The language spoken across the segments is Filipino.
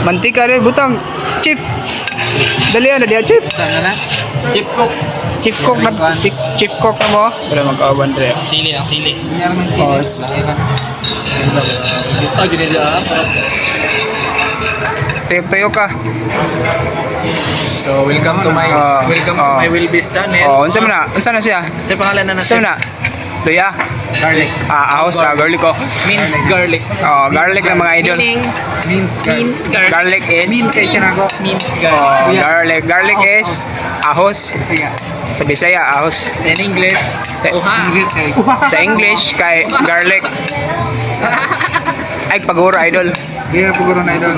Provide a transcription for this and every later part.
Mantika rin, butang. Chief. Dali na dia, Chief. Chip cook. Chief cook na, chief cook na mo. Para magkauban rin. Sili ang sili. Oh, Oh, gini dia. tuyok-tuyok ka. So, welcome to my Wilby's channel. Oh, unsa man na? Unsa na siya? Sa pangalan na Unsa man na? Luya. Garlic. Ahos, garlic ko. Minced garlic. Oh, garlic na mga idol. Minced garlic. Garlic is Minced oh, garlic. garlic. Garlic is ahos. Sa Bisaya, ahos. In English, Sa English, kay garlic. Ay, paguro, idol. Dia paguro na idol.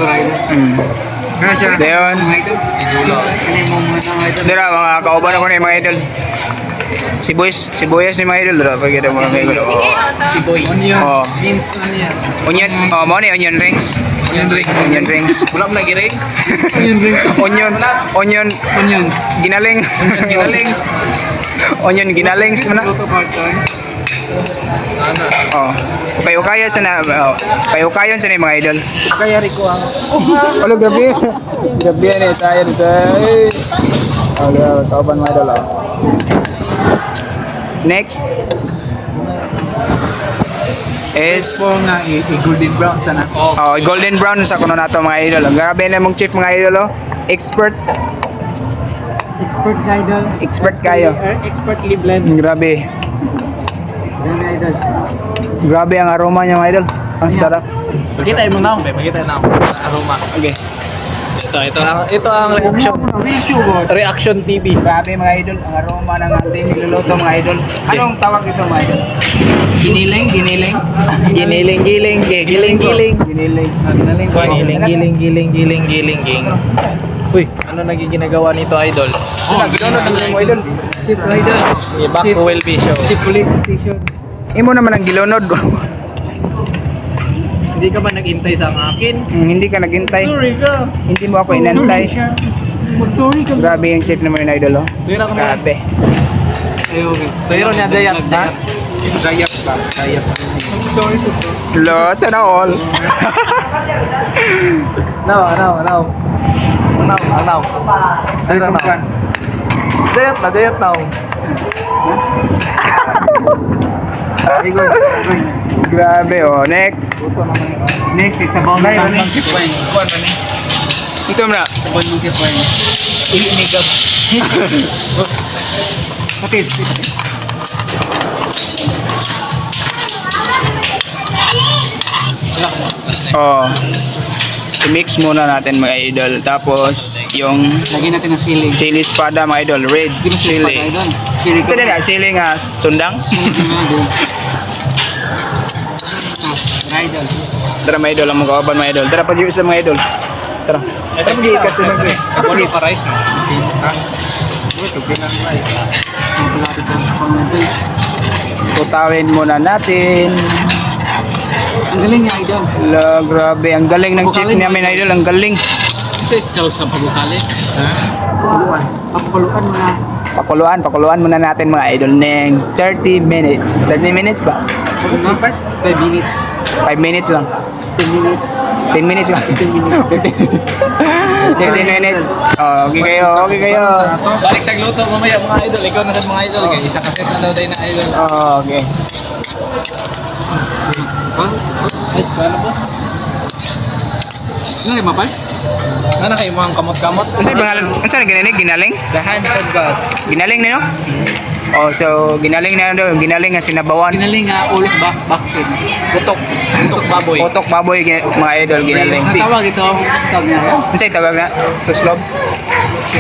Gracias. Dayon. Igulo. Dira, mga kauban ako na yung mga idol. Sibuyas ni mga idol. Dira, pagkita mo mga idol. Oh. Siboy. Oh. Beans onion. Onion. Oh, mo ni onion rings. Onion ring. Onion rings. Wala mo na giring. Onion. Ginaling. Ginalings. Onion ginalings mo na. Luto part-time. Oh. Kayo-kayo sa na. Oh. Kayo-kayo sa na yung mga idol. Kaya riko ang Halo, gabi. Gabi ni tayo dito. Halo, kauban mga idol. Next is Po nga i-golden brown sana. oh, golden brown sa kuno nato mga idol. Grabe na mong chief mga idol. Expert Expert idol. Expert kayo. Expertly blend. Grabe. Grabe idol. Grabe ang aroma niya mga idol. Ang sarap. Pakita mo na, pakita na aroma. Okay. Ito ang reaction TV. Grabe mga idol, ang aroma ng ating niluluto mga idol. Anong tawag ito mga idol? Giniling. Giling. Giniling. Giling. Uy, ano naging ginagawa nito, idol? Ginono ng mga idol. Chip idol. Back to Wilby Show. Chip police station. Imo naman ang gilunod. Hindi ka ba nag-intay sa akin? Hindi ka naghintay. Sorry ka. Hindi mo ako inantay. Mag-sorry ka. Grabe yung chip naman yung idol. Oh. Tuwira ko na. Grabe. Ay, okay. Tuwira niya, dayat ba? Dayap ba? Dayap. I'm sorry to Lo, sana all. Now. Tuwira now. Dayat now. Grabe oh. Next. Next is about monkey wine. Gusto mo na? About monkey wine. Inigab. Patis. Oh. I-mix muna natin mga idol. Tapos yung Lagyan natin ng sili. chili espada mga idol. Red chili. Sili Ito din sili nga sundang. Sili nga idol. Idol. Tara mga idol, ang mga kauban mga idol. Tara pag-iwas lang mga idol. Tara. Tara pag-iwas lang mga idol. Wala pa rice. Tutawin muna natin. Ang galing niya idol. La, grabe. Ang galing ng chip namin idol. Ang galing. Sa iskaw sa pagkakali. Pakuluan. Pakuluan mo na. Pakuluan muna natin mga idol ng 30 minutes. 30 minutes ba? 5 minutes. 5 minutes lang. 10 minutes. 10 minutes lang. 10 minutes. 15 minutes. Oh, okay kayo. Balik tagluto mamaya mga idol. Ikaw na sa mga idol. Isa kaset na daw tayo na idol. Oh, okay. Ay, paano po? Ano kayo mapal? Ano kayo mga kamot-kamot? Ano yung pangalan? Ano saan ginaling? The hands of God. Ginaling na no? Oh, so ginaling na daw. Ginaling nga sinabawan. Ginaling nga ulos bakit? Putok. Putok baboy. Otok baboy mga idol ginaling. Ang tawag ito. Tawag niya. Ano sa'yo tawag na? Tuslob?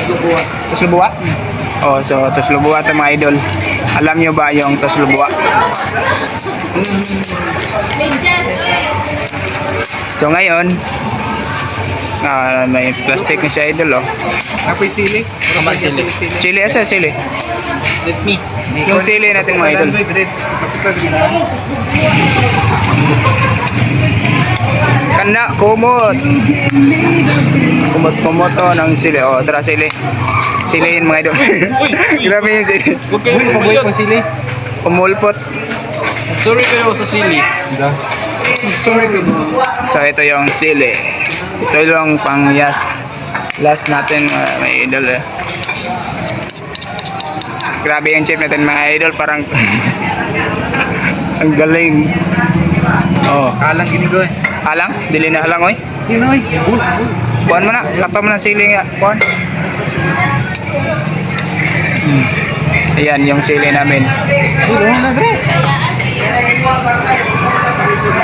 Lubuwa. Tuslubuwa? Oh, so tuslubuwa ito mga idol. Alam nyo ba yung tuslubuwa? So ngayon, may plastic na siya idol oh. Apoy sili. Kaman sili. Chili, asa chili? Let me. Yung sili natin mga idol. Kanda, kumot. Kumot to ng sili. Oh, tara sili. Sili yun mga idol. Grabe yung sili. Huwag kayo Paboy ko sili. Kumulpot. Sorry kayo sa sili. Sorry ka mo. So ito yung sili. Ito lang pang yes. Last natin mga idol eh. Grabe yung chip natin mga idol, parang ang galing. Oh, Kalang ginigo eh. alang, dili na alang oy. Pinoy. Kuhan mo na, lapa mo na sili nga. Kuhan. Ayan yung sili namin.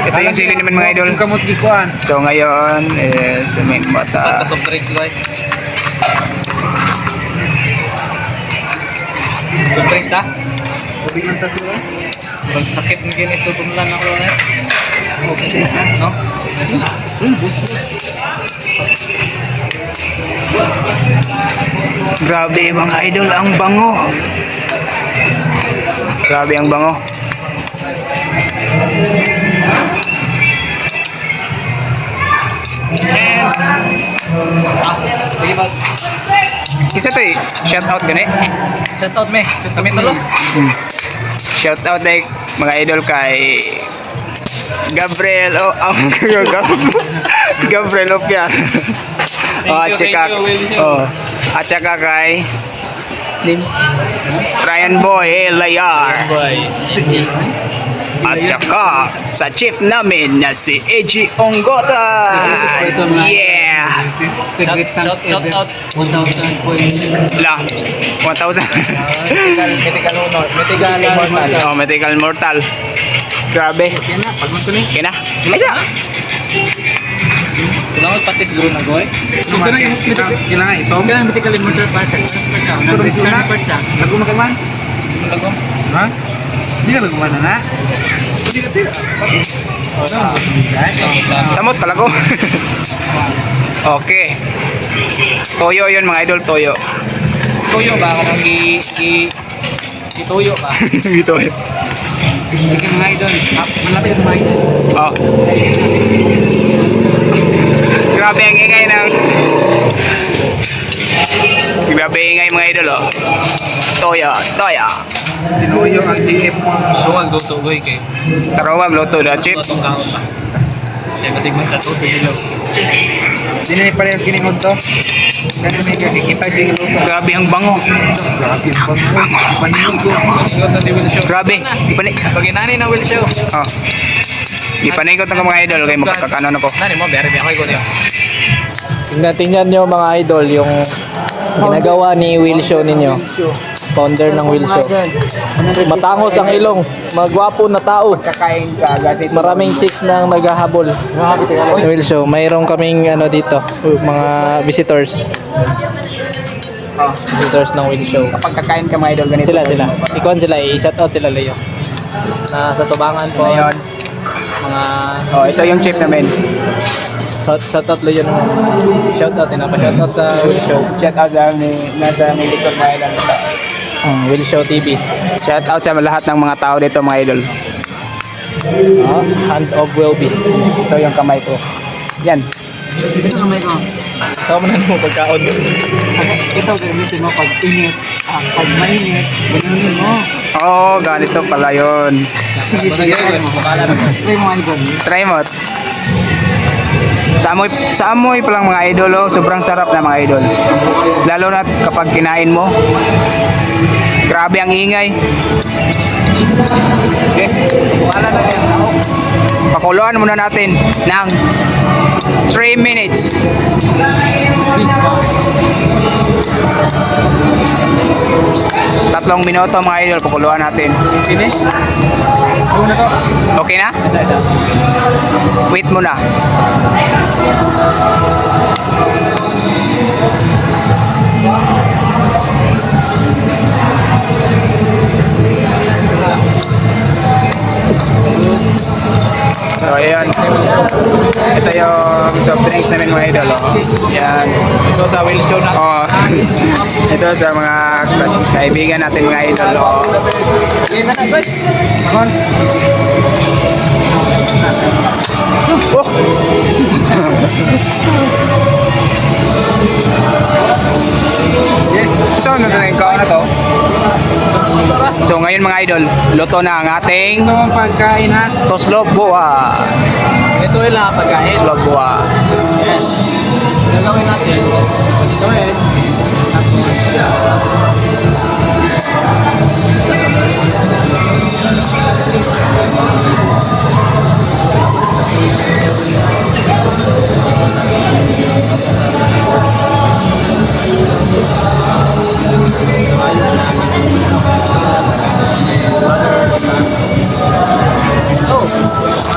Ito yung sili namin mga idol. Yung kamot gikuan. So ngayon is may mata. Soft drinks ba? Soft drinks ta? Sabi ng tatlo eh. Pag sakit ng ginis, tutunulan ako na. Okay, no? Ito na. Grabe mga idol, ang bango. Grabe ang bango. Sige boss. Isa to eh, shout out gani. Shout out me. Kami tulo. Shout out like mga idol kay Gabriel Gabriel Opia. At saka at saka kay Ryan Boy Layar. At saka sa chief namin na si Eji Ongota. Yeah. Shout out. 1,000 Lang 1,000. Mythical honor. Mythical immortal. Oh, Mythical Mortal. Grabe. Yan na, pag mo ni. Kina. Isa. Kailangan pati siguro na goy. Kailangan ito. Kailangan mythical immortal part. Lagu makan man? Lago. Ha? Hindi ka lagu man na? Hindi ka tira. Samot talaga. Okay. Toyo yun mga idol, toyo. Tuyo ba? Kanang ituyo ba? Dito eh. Sige mga idol. Malapit ang mga idol. Oh. Grabe ang ingay ng Grabe ingay mga idol oh. Toyo, toyo. Tinuyo ang TF mo. Huwag luto goy kay. Tarawag loto na chip. Itong kaon ba? Kaya kasi man sa tuto nilo. Hindi na parehas kiningod to. Kaya may kakikita din ito. Grabe ang bango. Grabe ang bango. Paningod ko. Ingot na si Will Show. Grabe. Pag inani na Will Show. Oh. Ipanikot ng mga idol kay makakano na ko. Nani mo, beri ako ikot yun. Tingnan nyo mga idol yung ginagawa ni Will Show ninyo. Founder ng Will Show. Matangos ang ilong. Magwapo na tao. Kakain ka agad. Maraming chicks nang naghahabol. Will Show. Mayroon kaming ano dito. Mga visitors. Visitors ng Will Show. Kapag kakain ka mga idol ganito. Sila. Ikuan sila. I-shout out sila Leo. Sa Tubangan po. Ngayon. Mga Oh, ito yung chip namin. shout out Leo. Shout out. Shout out sa Will Show. Shout out sa nasa may likod mga idol. Will Show TV. Shout out sa lahat ng mga tao dito mga idol. Hand of Will-Be. Ito yung kamay ko. Yan. Ito kamay ko. Sama na mo pagkaon. Ito gamitin mo pag init. Pag mainit, ganoon mo. Oh, ganito pala yun. Sige. Try mo idol. Try mo. Sa amoy pa lang mga idol, oh, sobrang sarap na mga idol. Lalo na kapag kinain mo. Grabe ang ingay. Okay. Pakuluan muna natin ng 3 minutes. Tatlong minuto mga idol, pakuluan natin. Ini. Una to. Okay na? Wait muna. So, ayan. Ito yung soft drinks namin mga idol. Oh. Yan. Ito sa Will Show na. Oh. Ito sa mga kaibigan natin mga idol. Oh. Yan na na goy. Kon. So, ano na yung kaon na to? So ngayon mga idol, luto na ang ating Ito ang pagkain ha. toslog buwa. Ito yung lang pagkain. Toslog buwa. Ayan. Gagawin natin. Ito eh.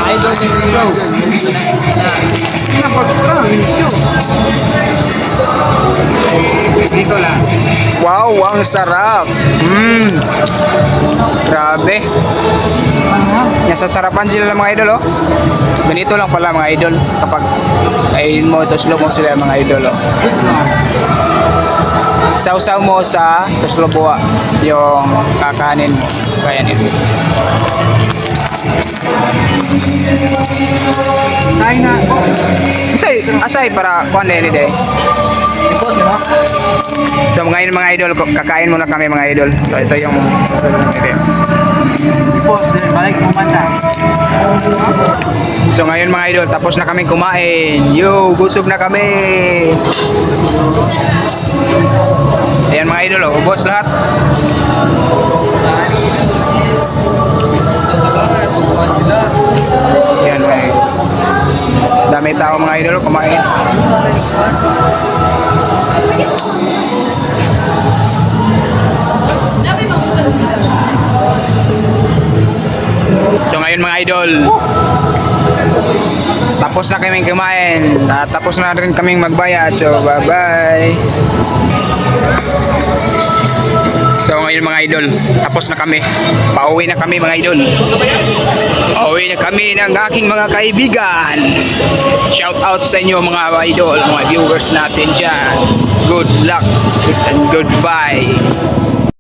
Idol ng show. Dito lang. Wow, ang sarap. Grabe. Nasasarapan sila ng mga idol, oh. Ganito lang pala mga idol. Kapag kainin mo, toslog mo sila mga idol, oh. Sausaw mo sa toslog buwa yung kakanin mo. Kaya nito. Kain na. Asay para kuan din day. Ito, di ba? So ngayon mga idol, kakain muna kami mga idol. So ito yung Boss, balik kumanda. So ngayon mga idol, tapos na kaming kumain. Yo, busog na kami. Ayan mga idol, oh, ubos lahat. Ayan mga idol. Dami tao mga idol kumain. So ngayon mga idol, tapos na kaming kumain at tapos na rin kaming magbayad. So bye bye. So ngayon mga idol, tapos na kami. Pauwi na kami mga idol. Pauwi na kami ng aking mga kaibigan. Shout out sa inyo mga idol, mga viewers natin dyan. Good luck and goodbye.